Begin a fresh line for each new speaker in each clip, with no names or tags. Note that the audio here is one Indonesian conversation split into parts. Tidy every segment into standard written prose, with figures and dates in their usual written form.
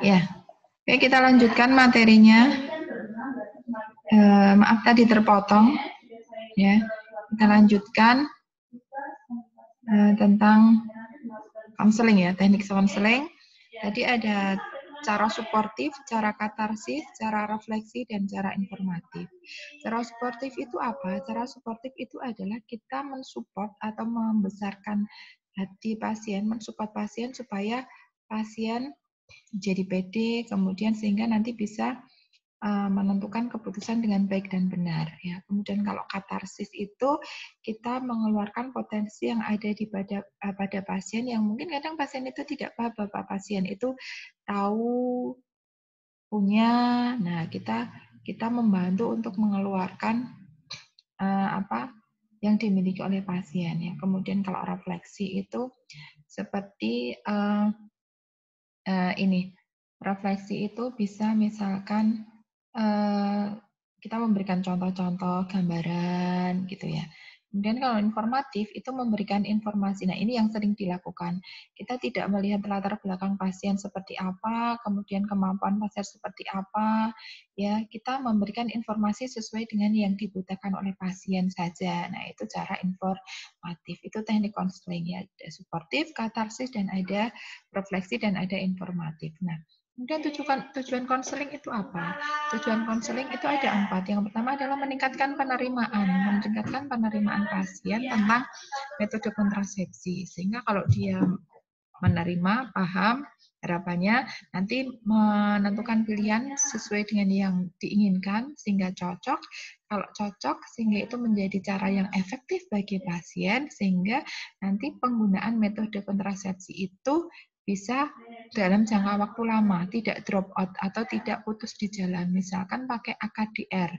Ya, oke kita lanjutkan materinya. Maaf tadi terpotong. Ya, kita lanjutkan tentang konseling ya, teknik konseling. Tadi ada cara suportif, cara katarsis, cara refleksi, dan cara informatif. Cara suportif itu apa? Cara suportif itu adalah kita mensupport atau membesarkan hati pasien, mensupport pasien supaya pasien jadi pede, kemudian sehingga nanti bisa menentukan keputusan dengan baik dan benar. Ya. Kemudian kalau katarsis itu kita mengeluarkan potensi yang ada pada pasien yang mungkin kadang pasien itu tidak paham bahwa pasien itu tahu punya. Nah kita membantu untuk mengeluarkan apa yang dimiliki oleh pasien. Ya. Kemudian kalau refleksi itu seperti ini refleksi itu bisa misalkan kita memberikan contoh-contoh gambaran gitu ya. Kemudian kalau informatif itu memberikan informasi. Nah, ini yang sering dilakukan. Kita tidak melihat latar belakang pasien seperti apa, kemudian kemampuan pasien seperti apa, ya. Kita memberikan informasi sesuai dengan yang dibutuhkan oleh pasien saja. Nah, itu cara informatif. Itu teknik konseling ya. Ada suportif, katarsis, dan ada refleksi dan ada informatif. Nah, kemudian tujuan konseling itu apa? Tujuan konseling itu ada 4. Yang pertama adalah meningkatkan penerimaan pasien tentang metode kontrasepsi. Sehingga kalau dia menerima, paham, harapannya nanti menentukan pilihan sesuai dengan yang diinginkan sehingga cocok. Kalau cocok sehingga itu menjadi cara yang efektif bagi pasien sehingga nanti penggunaan metode kontrasepsi itu bisa dalam jangka waktu lama, tidak drop out atau tidak putus di jalan. Misalkan pakai AKDR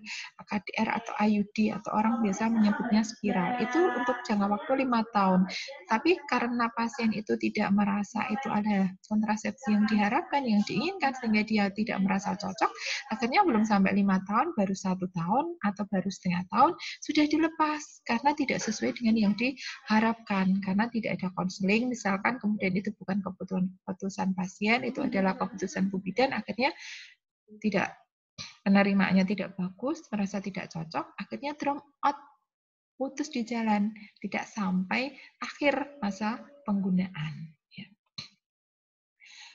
atau IUD atau orang biasa menyebutnya spiral. Itu untuk jangka waktu 5 tahun. Tapi karena pasien itu tidak merasa itu ada kontrasepsi yang diharapkan, yang diinginkan, sehingga dia tidak merasa cocok, akhirnya belum sampai 5 tahun, baru 1 tahun atau baru setengah tahun, sudah dilepas karena tidak sesuai dengan yang diharapkan. Karena tidak ada konseling, misalkan, kemudian itu bukan keputusan pasien, itu adalah keputusan Bu Bidan, akhirnya tidak penerimaannya tidak bagus, merasa tidak cocok, akhirnya drop out, putus di jalan, tidak sampai akhir masa penggunaan.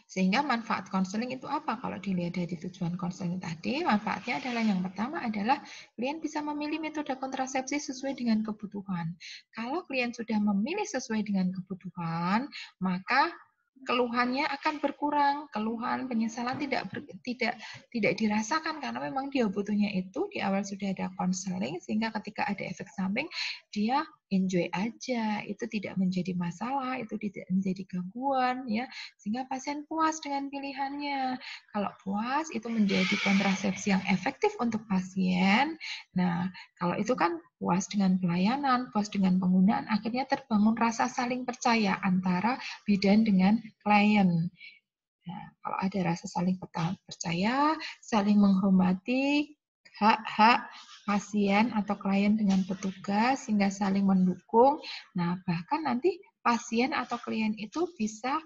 Sehingga manfaat konseling itu apa? Kalau dilihat dari tujuan konseling tadi, manfaatnya adalah yang pertama adalah klien bisa memilih metode kontrasepsi sesuai dengan kebutuhan. Kalau klien sudah memilih sesuai dengan kebutuhan, maka keluhannya akan berkurang, keluhan, penyesalan tidak dirasakan karena memang dia butuhnya itu di awal sudah ada konseling sehingga ketika ada efek samping dia enjoy aja, itu tidak menjadi masalah, itu tidak menjadi gangguan ya, sehingga pasien puas dengan pilihannya. Kalau puas itu menjadi kontrasepsi yang efektif untuk pasien. Nah, kalau itu kan puas dengan pelayanan, puas dengan penggunaan, akhirnya terbangun rasa saling percaya antara bidan dengan klien. Nah, kalau ada rasa saling percaya, saling menghormati hak-hak pasien atau klien dengan petugas sehingga saling mendukung. Nah, bahkan nanti pasien atau klien itu bisa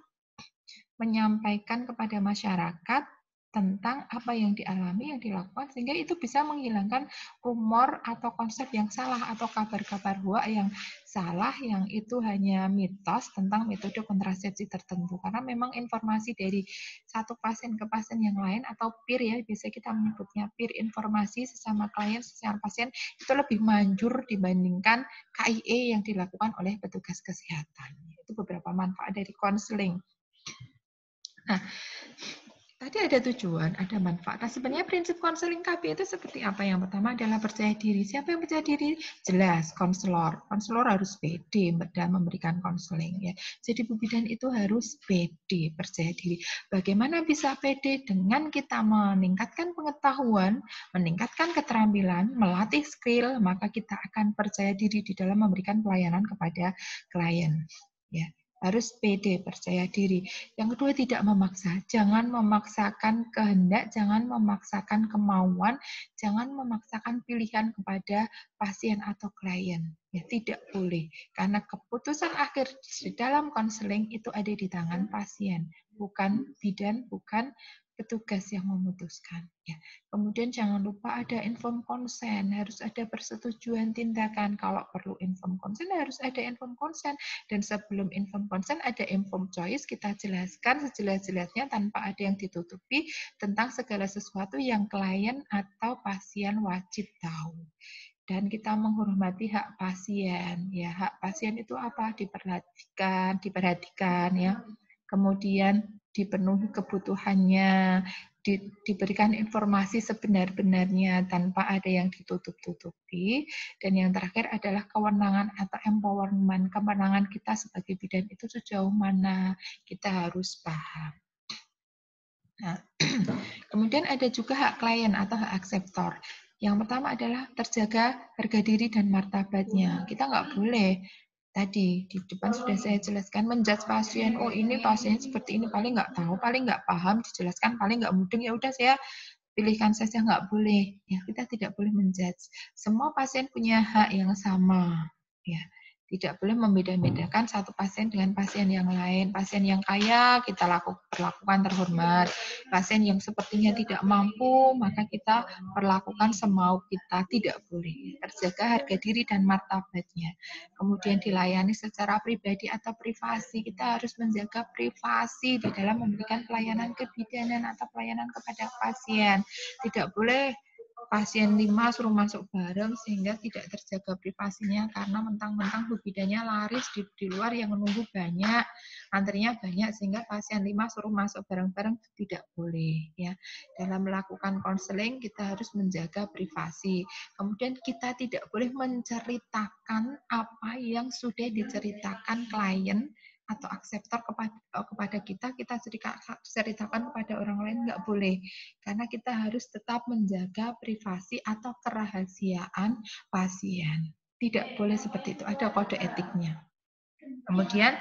menyampaikan kepada masyarakat tentang apa yang dialami, yang dilakukan, sehingga itu bisa menghilangkan rumor atau konsep yang salah atau kabar-kabar hoax yang salah, yang itu hanya mitos tentang metode kontrasepsi tertentu. Karena memang informasi dari satu pasien ke pasien yang lain atau peer ya, biasa kita menyebutnya peer, informasi sesama klien, sesama pasien itu lebih manjur dibandingkan KIE yang dilakukan oleh petugas kesehatan. Itu beberapa manfaat dari konseling. Nah, tadi ada tujuan, ada manfaat. Nah, sebenarnya prinsip konseling KB itu seperti apa? Yang pertama adalah percaya diri. Siapa yang percaya diri? Jelas, konselor. Konselor harus pede dalam memberikan konseling. Ya. Jadi Bu Bidan itu harus pede, percaya diri. Bagaimana bisa pede? Dengan kita meningkatkan pengetahuan, meningkatkan keterampilan, melatih skill, maka kita akan percaya diri di dalam memberikan pelayanan kepada klien. Ya. Harus pede, percaya diri. Yang kedua, tidak memaksa. Jangan memaksakan kehendak, jangan memaksakan kemauan, jangan memaksakan pilihan kepada pasien atau klien. Ya, tidak boleh. Karena keputusan akhir di dalam konseling itu ada di tangan pasien, bukan bidan, bukan petugas yang memutuskan. Ya. Kemudian jangan lupa ada informed consent, harus ada persetujuan tindakan. Kalau perlu informed consent, harus ada informed consent. Dan sebelum informed consent, ada informed choice, kita jelaskan sejelas-jelasnya tanpa ada yang ditutupi tentang segala sesuatu yang klien atau pasien wajib tahu. Dan kita menghormati hak pasien. Ya, hak pasien itu apa? Diperhatikan ya. Kemudian dipenuhi kebutuhannya, diberikan informasi sebenar-benarnya tanpa ada yang ditutup-tutupi. Dan yang terakhir adalah kewenangan atau empowerment. Kewenangan kita sebagai bidan itu sejauh mana kita harus paham. Nah, kemudian ada juga hak klien atau hak akseptor. Yang pertama adalah terjaga harga diri dan martabatnya. Kita nggak boleh tadi di depan sudah saya jelaskan menjudge pasien. Oh ini pasien seperti ini, paling nggak tahu, paling nggak paham, dijelaskan paling nggak mudeng, ya udah saya pilihkan saja, nggak boleh. Ya kita tidak boleh menjudge. Semua pasien punya hak yang sama. Ya. Tidak boleh membeda-bedakan satu pasien dengan pasien yang lain. Pasien yang kaya kita perlakukan terhormat. Pasien yang sepertinya tidak mampu, maka kita perlakukan semau kita. Tidak boleh. Terjaga harga diri dan martabatnya. Kemudian dilayani secara pribadi atau privasi. Kita harus menjaga privasi di dalam memberikan pelayanan kebidanan atau pelayanan kepada pasien. Tidak boleh pasien 5 suruh masuk bareng sehingga tidak terjaga privasinya karena mentang-mentang bidannya laris di luar yang menunggu banyak, antrinya banyak sehingga pasien 5 suruh masuk bareng-bareng, tidak boleh ya. Dalam melakukan konseling kita harus menjaga privasi. Kemudian kita tidak boleh menceritakan apa yang sudah diceritakan klien atau akseptor kepada kita ceritakan kepada orang lain, nggak boleh. Karena kita harus tetap menjaga privasi atau kerahasiaan pasien. Tidak boleh seperti itu, ada kode etiknya. Kemudian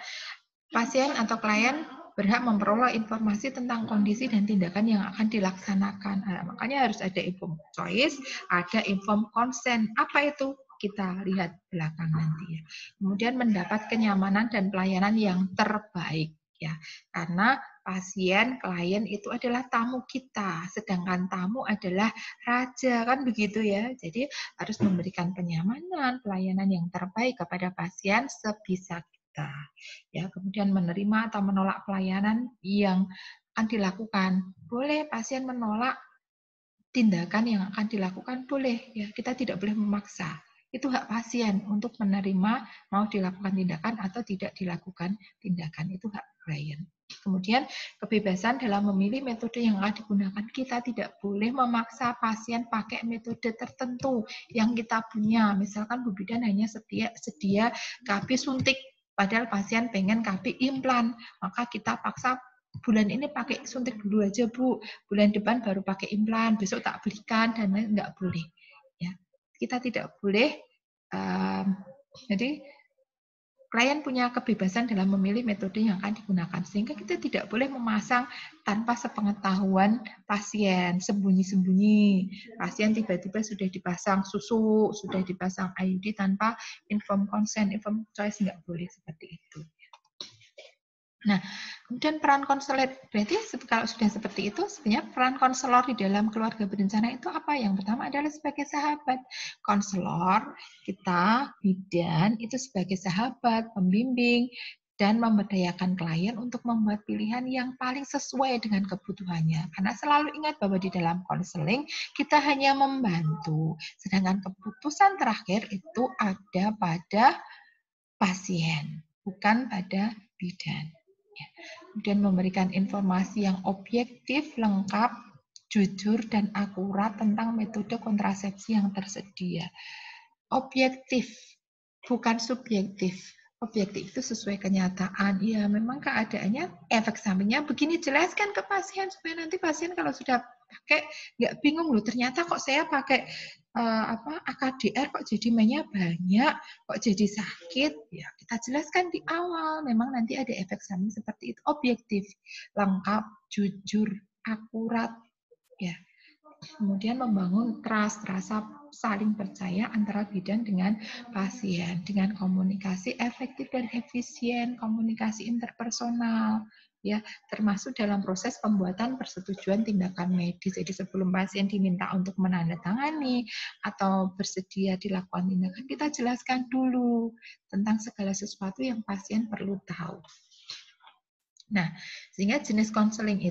pasien atau klien berhak memperoleh informasi tentang kondisi dan tindakan yang akan dilaksanakan. Nah, makanya harus ada informed choice, ada informed consent. Apa itu? Kita lihat belakang nanti ya. Kemudian mendapat kenyamanan dan pelayanan yang terbaik ya. Karena pasien, klien itu adalah tamu kita, sedangkan tamu adalah raja, kan begitu ya. Jadi harus memberikan kenyamanan, pelayanan yang terbaik kepada pasien sebisa kita. Ya, kemudian menerima atau menolak pelayanan yang akan dilakukan. Boleh pasien menolak tindakan yang akan dilakukan, boleh ya. Kita tidak boleh memaksa. Itu hak pasien untuk menerima mau dilakukan tindakan atau tidak dilakukan tindakan. Itu hak klien. Kemudian kebebasan dalam memilih metode yang akan digunakan. Kita tidak boleh memaksa pasien pakai metode tertentu yang kita punya. Misalkan Bu Bidan hanya sedia KB suntik, padahal pasien pengen KB implan. Maka kita paksa bulan ini pakai suntik dulu aja Bu, bulan depan baru pakai implan, besok tak belikan, dan nggak boleh. Ya, kita tidak boleh. Jadi klien punya kebebasan dalam memilih metode yang akan digunakan, sehingga kita tidak boleh memasang tanpa sepengetahuan pasien, sembunyi-sembunyi. Pasien tiba-tiba sudah dipasang susu, sudah dipasang IUD tanpa informed consent, informed choice, nggak boleh seperti itu. Nah, kemudian peran konselor, berarti kalau sudah seperti itu, sebenarnya peran konselor di dalam keluarga berencana itu apa? Yang pertama adalah sebagai sahabat. Konselor, kita, bidan, itu sebagai sahabat, pembimbing, dan memberdayakan klien untuk membuat pilihan yang paling sesuai dengan kebutuhannya. Karena selalu ingat bahwa di dalam konseling, kita hanya membantu. Sedangkan keputusan terakhir itu ada pada pasien, bukan pada bidan. Kemudian memberikan informasi yang objektif, lengkap, jujur, dan akurat tentang metode kontrasepsi yang tersedia. Objektif, bukan subjektif. Objektif itu sesuai kenyataan. Ya, memang keadaannya, efek sampingnya begini, jelaskan ke pasien supaya nanti pasien kalau sudah pakai nggak bingung loh. Ternyata kok saya pakai AKDR kok jadi mainnya banyak, kok jadi sakit. Ya, kita jelaskan di awal. Memang nanti ada efek samping seperti itu. Objektif, lengkap, jujur, akurat. Ya. Kemudian membangun trust, rasa saling percaya antara bidan dengan pasien dengan komunikasi efektif dan efisien, komunikasi interpersonal. ya, termasuk dalam proses pembuatan persetujuan tindakan medis. Jadi sebelum pasien diminta untuk menandatangani atau bersedia dilakukan tindakan, kita jelaskan dulu tentang segala sesuatu yang pasien perlu tahu. Nah, sehingga jenis konseling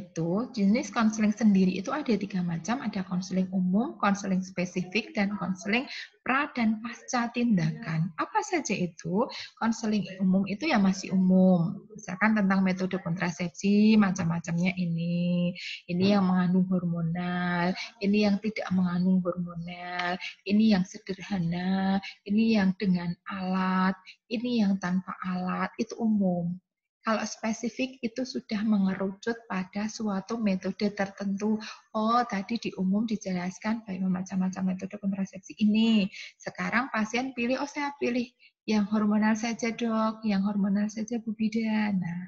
sendiri itu ada 3 macam, ada konseling umum, konseling spesifik, dan konseling pra dan pasca tindakan. Apa saja itu? Konseling umum itu ya masih umum, misalkan tentang metode kontrasepsi, macam-macamnya ini yang mengandung hormonal, ini yang tidak mengandung hormonal, ini yang sederhana, ini yang dengan alat, ini yang tanpa alat, itu umum. Kalau spesifik itu sudah mengerucut pada suatu metode tertentu. Oh, tadi di umum dijelaskan bahwa macam-macam metode kontrasepsi ini. Sekarang pasien pilih, oh saya pilih yang hormonal saja dok, yang hormonal saja Bu Bidan. Nah,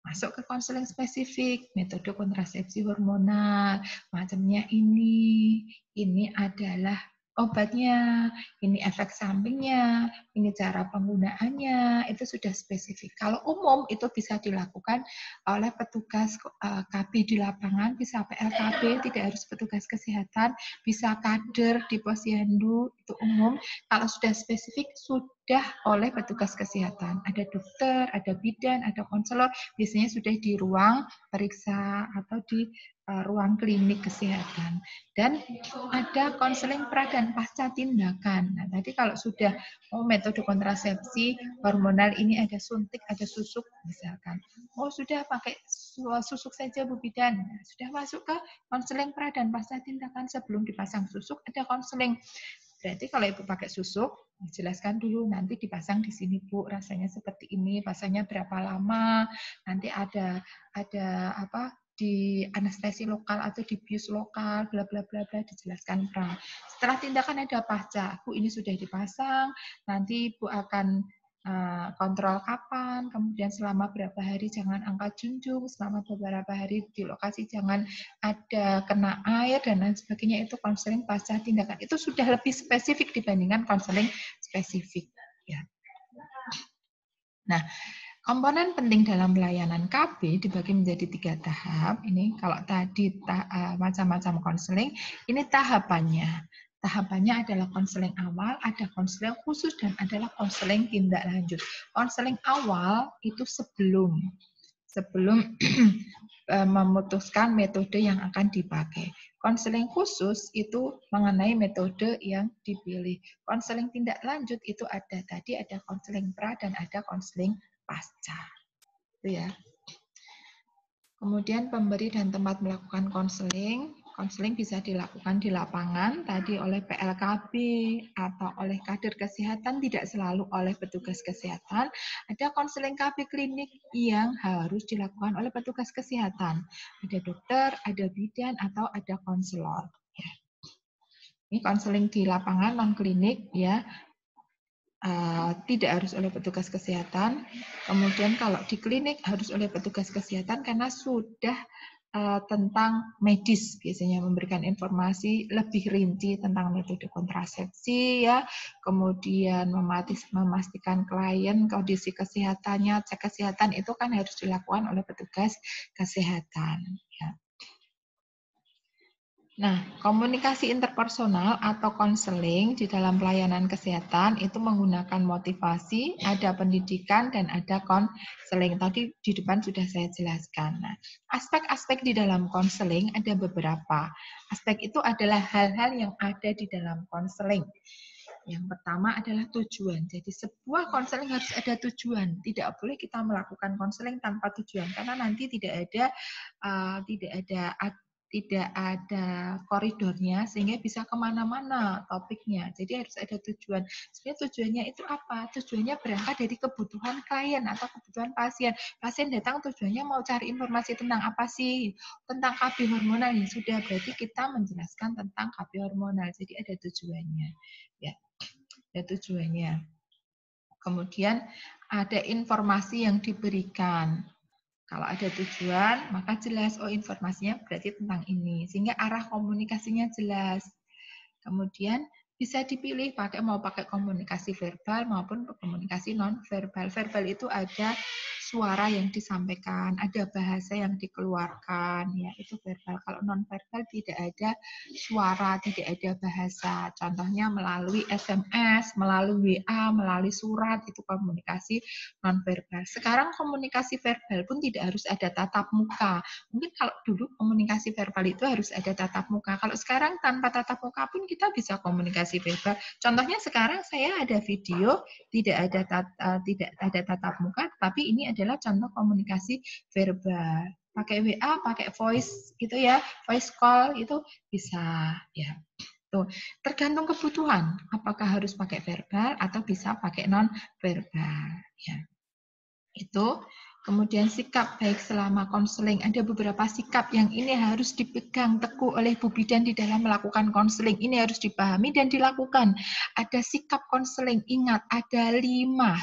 masuk ke konseling spesifik, metode kontrasepsi hormonal, macamnya ini adalah obatnya, ini efek sampingnya, ini cara penggunaannya, itu sudah spesifik. Kalau umum itu bisa dilakukan oleh petugas KB di lapangan, bisa PLKB, tidak harus petugas kesehatan, bisa kader di posyandu, itu umum. Kalau sudah spesifik, sudah oleh petugas kesehatan. Ada dokter, ada bidan, ada konselor, biasanya sudah di ruang periksa atau di ruang klinik kesehatan. Dan ada konseling pra dan pasca tindakan. Nah, tadi kalau sudah metode kontrasepsi hormonal ini ada suntik, ada susuk misalkan. Oh, sudah pakai susuk saja Bu Bidan. Nah, sudah masuk ke konseling pra dan pasca tindakan. Sebelum dipasang susuk ada konseling. Berarti kalau Ibu pakai susuk, jelaskan dulu nanti dipasang di sini Bu, rasanya seperti ini, pasangnya berapa lama, nanti ada apa di anestesi lokal atau di bius lokal, bla bla bla bla, dijelaskan pra. Setelah tindakan ada pasca, Bu ini sudah dipasang, nanti Bu akan kontrol kapan, kemudian selama berapa hari jangan angkat junjung, selama beberapa hari di lokasi jangan ada kena air dan lain sebagainya, itu konseling pasca tindakan. Itu sudah lebih spesifik dibandingkan konseling spesifik. Ya. Nah, komponen penting dalam pelayanan KB dibagi menjadi 3 tahap. Ini kalau tadi macam-macam konseling, ini tahapannya. Tahapannya adalah konseling awal, ada konseling khusus, dan adalah konseling tindak lanjut. Konseling awal itu sebelum memutuskan metode yang akan dipakai. Konseling khusus itu mengenai metode yang dipilih. Konseling tindak lanjut itu ada tadi, ada konseling pra dan ada konseling pasca. Itu ya. Kemudian pemberi dan tempat melakukan konseling. Konseling bisa dilakukan di lapangan, tadi oleh PLKB atau oleh kader kesehatan, tidak selalu oleh petugas kesehatan. Ada konseling KB klinik yang harus dilakukan oleh petugas kesehatan. Ada dokter, ada bidan, atau ada konselor. Ini konseling di lapangan non klinik ya. Tidak harus oleh petugas kesehatan. Kemudian kalau di klinik harus oleh petugas kesehatan karena sudah tentang medis, biasanya memberikan informasi lebih rinci tentang metode kontrasepsi ya, kemudian memastikan klien kondisi kesehatannya, cek kesehatan itu kan harus dilakukan oleh petugas kesehatan ya. Nah, komunikasi interpersonal atau konseling di dalam pelayanan kesehatan itu menggunakan motivasi, ada pendidikan, dan ada konseling. Tadi di depan sudah saya jelaskan. Nah, aspek-aspek di dalam konseling ada beberapa. Aspek itu adalah hal-hal yang ada di dalam konseling. Yang pertama adalah tujuan. Jadi sebuah konseling harus ada tujuan. Tidak boleh kita melakukan konseling tanpa tujuan, karena nanti tidak ada koridornya sehingga bisa kemana-mana topiknya. Jadi harus ada tujuan. Sebenarnya tujuannya itu apa? Tujuannya berangkat dari kebutuhan klien atau kebutuhan pasien. Pasien datang tujuannya mau cari informasi tentang apa sih? Tentang KB hormonal. Ya sudah, berarti kita menjelaskan tentang KB hormonal. Jadi ada tujuannya. Ya, ada tujuannya. Kemudian ada informasi yang diberikan. Kalau ada tujuan, maka jelas, oh informasinya berarti tentang ini. Sehingga arah komunikasinya jelas. Kemudian bisa dipilih mau pakai komunikasi verbal maupun komunikasi non-verbal. Verbal itu ada suara yang disampaikan, ada bahasa yang dikeluarkan, ya itu verbal. Kalau non-verbal tidak ada suara, tidak ada bahasa. Contohnya melalui SMS, melalui WA, melalui surat, itu komunikasi non-verbal. Sekarang komunikasi verbal pun tidak harus ada tatap muka. Mungkin kalau dulu komunikasi verbal itu harus ada tatap muka. Kalau sekarang tanpa tatap muka pun kita bisa komunikasi verbal. Contohnya sekarang saya ada video, tidak ada tatap muka, tapi ini adalah contoh komunikasi verbal. Pakai WA, pakai voice gitu ya, voice call itu bisa ya. Tuh, tergantung kebutuhan, apakah harus pakai verbal atau bisa pakai non verbal ya. Itu kemudian sikap baik selama konseling. Ada beberapa sikap yang ini harus dipegang teguh oleh Bu Bidan di dalam melakukan konseling. Ini harus dipahami dan dilakukan. Ada sikap konseling. Ingat, ada 5.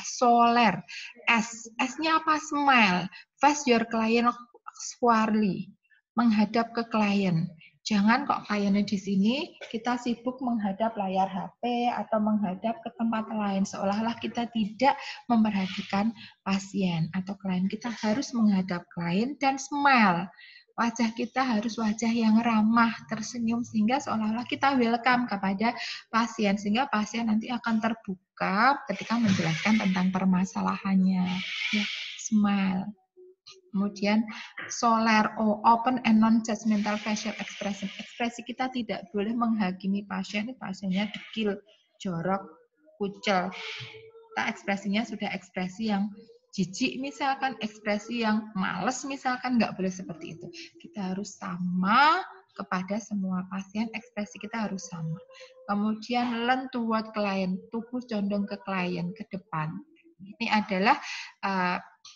Soler. S. S-nya apa? Smile. Face your client squarely. Menghadap ke klien. Jangan kok kliennya di sini, kita sibuk menghadap layar HP atau menghadap ke tempat lain. Seolah-olah kita tidak memperhatikan pasien atau klien. Kita harus menghadap klien dan smile. Wajah kita harus wajah yang ramah, tersenyum, sehingga seolah-olah kita welcome kepada pasien. Sehingga pasien nanti akan terbuka ketika menjelaskan tentang permasalahannya. Ya, smile. Kemudian solar, open and non-judgmental facial expression. Ekspresi kita tidak boleh menghakimi pasien, pasiennya dekil, jorok, kucel. Kita ekspresinya sudah ekspresi yang jijik misalkan, ekspresi yang males misalkan, nggak boleh seperti itu. Kita harus sama kepada semua pasien, ekspresi kita harus sama. Kemudian learn toward klien, tubuh condong ke klien, ke depan. Ini adalah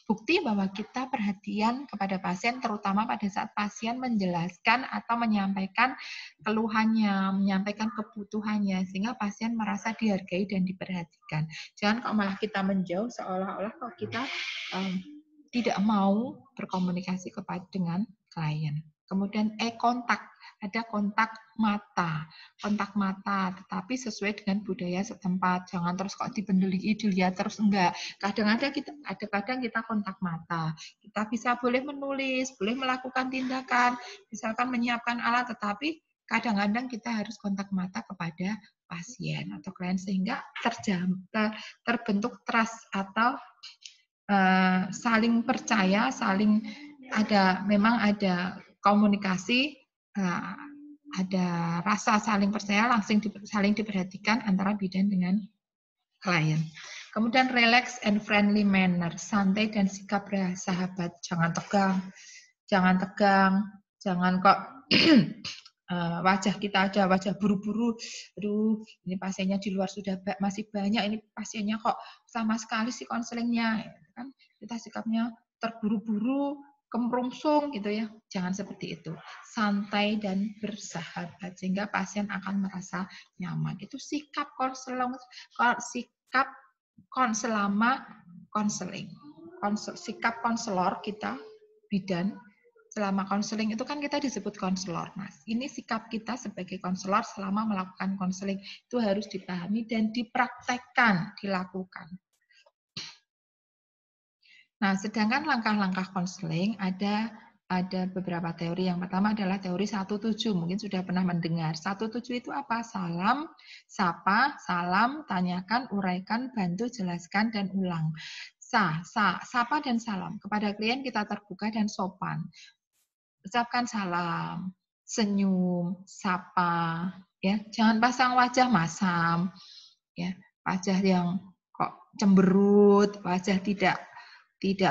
bukti bahwa kita perhatian kepada pasien, terutama pada saat pasien menjelaskan atau menyampaikan keluhannya, menyampaikan kebutuhannya, sehingga pasien merasa dihargai dan diperhatikan. Jangan kok malah kita menjauh, seolah-olah kok kita tidak mau berkomunikasi dengan klien. Kemudian kontak, ada kontak mata, tetapi sesuai dengan budaya setempat. Jangan terus kok dilihat terus, enggak. Kadang-kadang kita kontak mata. Kita bisa boleh menulis, boleh melakukan tindakan, misalkan menyiapkan alat, tetapi kadang-kadang kita harus kontak mata kepada pasien atau klien sehingga terbentuk trust atau saling percaya, memang ada komunikasi, ada rasa saling percaya, saling diperhatikan antara bidan dengan klien. Kemudian relax and friendly manner, santai dan sikap sahabat, jangan tegang, jangan kok wajah kita ada wajah buru-buru, aduh ini pasiennya di luar sudah masih banyak, ini pasiennya kok sama sekali sih konselingnya, kan kita sikapnya terburu-buru, kemerungsung gitu ya. Jangan seperti itu. Santai dan bersahabat sehingga pasien akan merasa nyaman. Itu sikap selama konseling. Sikap konselor kita bidan selama konseling itu kan kita disebut konselor, Mas. Ini sikap kita sebagai konselor selama melakukan konseling itu harus dipahami dan dipraktekkan, dilakukan. Nah, sedangkan langkah-langkah konseling ada beberapa teori. Yang pertama adalah teori 17, mungkin sudah pernah mendengar. 17 itu apa? Salam, sapa, salam, tanyakan, uraikan, bantu, jelaskan, dan ulang. Sapa dan salam. Kepada klien kita terbuka dan sopan. Ucapkan salam, senyum, sapa, ya. Jangan pasang wajah masam, ya. Wajah yang kok cemberut, wajah tidak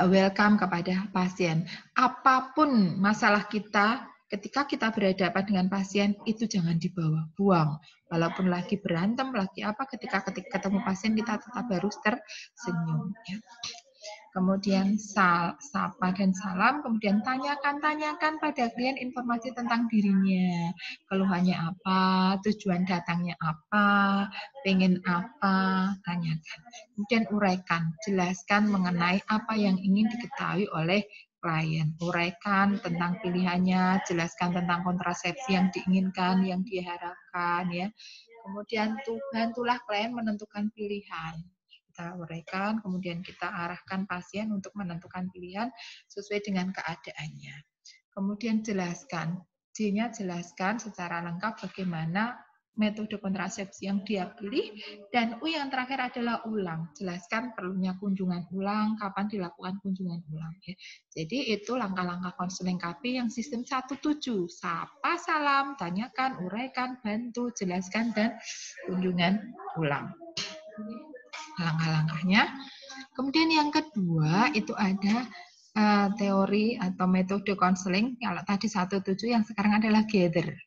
welcome kepada pasien. Apapun masalah kita, ketika kita berhadapan dengan pasien, itu jangan dibawa, buang. Walaupun lagi berantem, lagi apa, ketika ketemu pasien, kita tetap harus tersenyum. Ya. Kemudian sapa dan salam, kemudian tanyakan pada klien informasi tentang dirinya. Keluhannya apa, tujuan datangnya apa, pengen apa, tanyakan. Kemudian uraikan, jelaskan mengenai apa yang ingin diketahui oleh klien. Uraikan tentang pilihannya, jelaskan tentang kontrasepsi yang diinginkan, yang diharapkan. Ya. Kemudian bantulah klien menentukan pilihan. kita uraikan, kemudian kita arahkan pasien untuk menentukan pilihan sesuai dengan keadaannya. Kemudian jelaskan, J-nya jelaskan secara lengkap bagaimana metode kontrasepsi yang dia pilih, dan U yang terakhir adalah ulang. Jelaskan perlunya kunjungan ulang, kapan dilakukan kunjungan ulang. Ya. Jadi itu langkah-langkah konseling KB yang sistem 17. Sapa, salam, tanyakan, uraikan, bantu, jelaskan, dan kunjungan ulang. Langkah-langkahnya. Kemudian yang kedua itu ada teori atau metode konseling. Kalau tadi 17 yang sekarang adalah gather.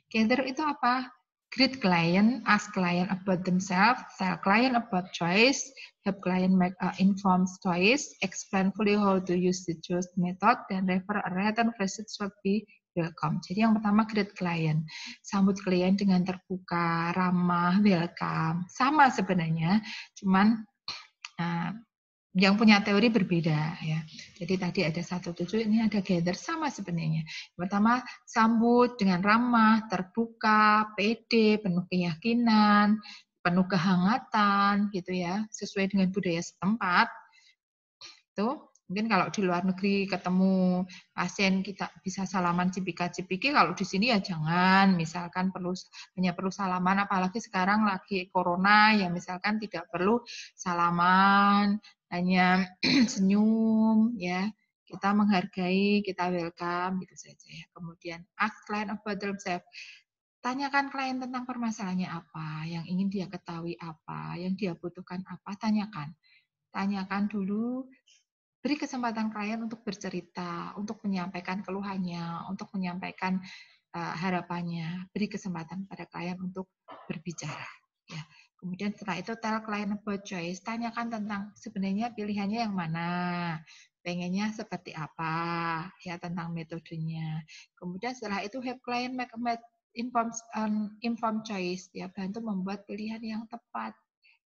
Gather itu apa? Greet client, ask client about themselves, tell client about choice, help client make informed choice, explain fully how to use the choice method, dan refer a written message should be welcome. Jadi yang pertama greet client, sambut klien dengan terbuka, ramah, welcome. Sama sebenarnya, cuman yang punya teori berbeda ya. Jadi tadi ada 17, ini ada gather, sama sebenarnya. Pertama, sambut dengan ramah, terbuka, pede, penuh keyakinan, penuh kehangatan gitu ya, sesuai dengan budaya setempat. Tuh, mungkin kalau di luar negeri ketemu pasien kita bisa salaman cipika-cipiki, kalau di sini ya jangan, misalkan hanya perlu salaman, apalagi sekarang lagi corona ya, misalkan tidak perlu salaman, hanya senyum ya, kita menghargai, kita welcome gitu saja ya. Kemudian ask client about themselves. Tanyakan klien tentang permasalahannya apa, yang ingin dia ketahui apa, yang dia butuhkan apa, tanyakan. Tanyakan dulu, beri kesempatan klien untuk bercerita, untuk menyampaikan keluhannya, untuk menyampaikan harapannya. Beri kesempatan pada klien untuk berbicara. Ya. Kemudian setelah itu tell client about choice. Tanyakan tentang sebenarnya pilihannya yang mana, pengennya seperti apa, ya tentang metodenya. Kemudian setelah itu help client make informed choice. Ya, bantu membuat pilihan yang tepat.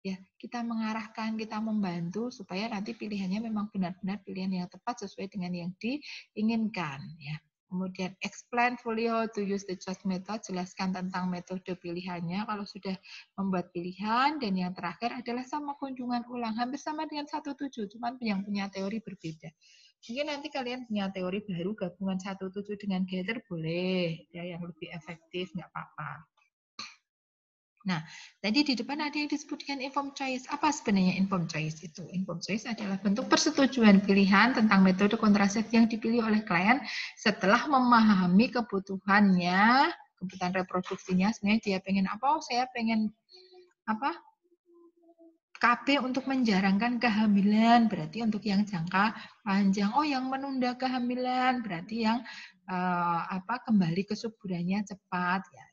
Ya, kita mengarahkan, kita membantu supaya nanti pilihannya memang benar-benar pilihan yang tepat sesuai dengan yang diinginkan. Ya. Kemudian explain fully how to use the choice method, jelaskan tentang metode pilihannya kalau sudah membuat pilihan, dan yang terakhir adalah sama kunjungan ulang, hampir sama dengan 17, cuman yang punya teori berbeda. Mungkin nanti kalian punya teori baru, gabungan 17 dengan gather boleh, ya yang lebih efektif, nggak apa-apa. Nah, tadi di depan ada yang disebut dengan informed choice. Apa sebenarnya informed choice itu? Informed choice adalah bentuk persetujuan pilihan tentang metode kontrasepsi yang dipilih oleh klien setelah memahami kebutuhannya, kebutuhan reproduksinya. Sebenarnya dia pengen apa? Oh, saya pengen apa? KB untuk menjarangkan kehamilan, berarti untuk yang jangka panjang. Oh, yang menunda kehamilan, berarti yang kembali kesuburannya cepat. Ya.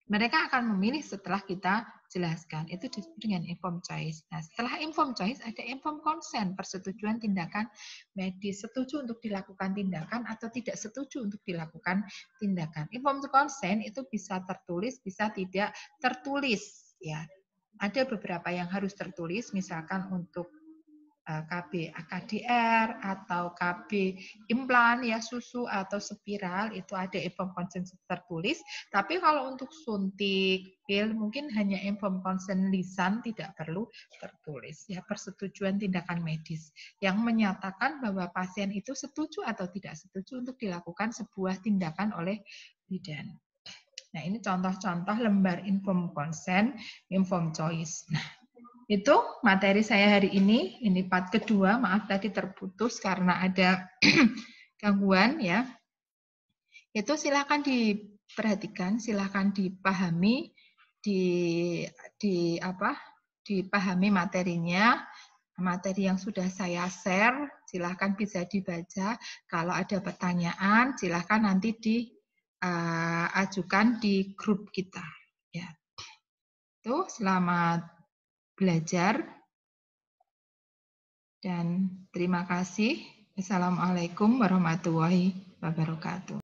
Mereka akan memilih setelah kita jelaskan. Itu disebut dengan informed choice. Nah, setelah informed choice ada informed consent, persetujuan tindakan medis. Setuju untuk dilakukan tindakan atau tidak setuju untuk dilakukan tindakan. Informed consent itu bisa tertulis, bisa tidak tertulis. Ya, ada beberapa yang harus tertulis, misalkan untuk KB AKDR atau KB implan ya, susu atau spiral, itu ada informed consent tertulis. Tapi kalau untuk suntik pil mungkin hanya informed consent lisan, tidak perlu tertulis ya, persetujuan tindakan medis yang menyatakan bahwa pasien itu setuju atau tidak setuju untuk dilakukan sebuah tindakan oleh bidan. Nah, ini contoh-contoh lembar informed consent, informed choice. Nah, itu materi saya hari ini part kedua, maaf tadi terputus karena ada gangguan ya. Itu silakan diperhatikan, silakan dipahami, dipahami materinya, materi yang sudah saya share, silakan bisa dibaca. Kalau ada pertanyaan, silakan nanti diajukan di grup kita. Ya. Itu selamat belajar dan terima kasih. Assalamualaikum warahmatullahi wabarakatuh.